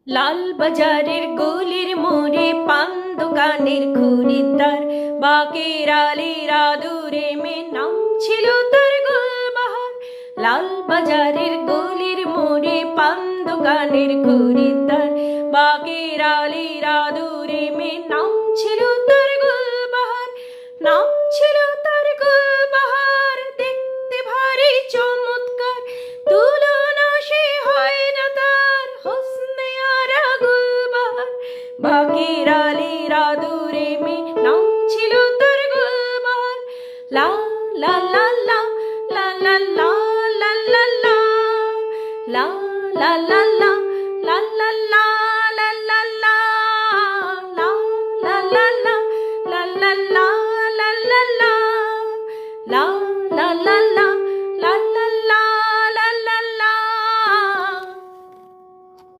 লাল বাজারের গলির মোড়ে পান দোকানের খরিদ্দার বাকের আলীর আদুরে মে নাম ছিল তার গুলবাহার। লাল বাজারের গলির মোড়ে পান দোকানের খরিদ্দার বাকের আলীর আদুরে মে নাম ছিল তার গুলবাহার। নাম ছিল তার গুলবাহার, দেখতে ভারী চমৎকার, তুলনা সে হয় না তার হোসনে আরা গুলবাহার। বাকের আলীর আদুরে মে নাম ছিল তার গুলবাহার। লাল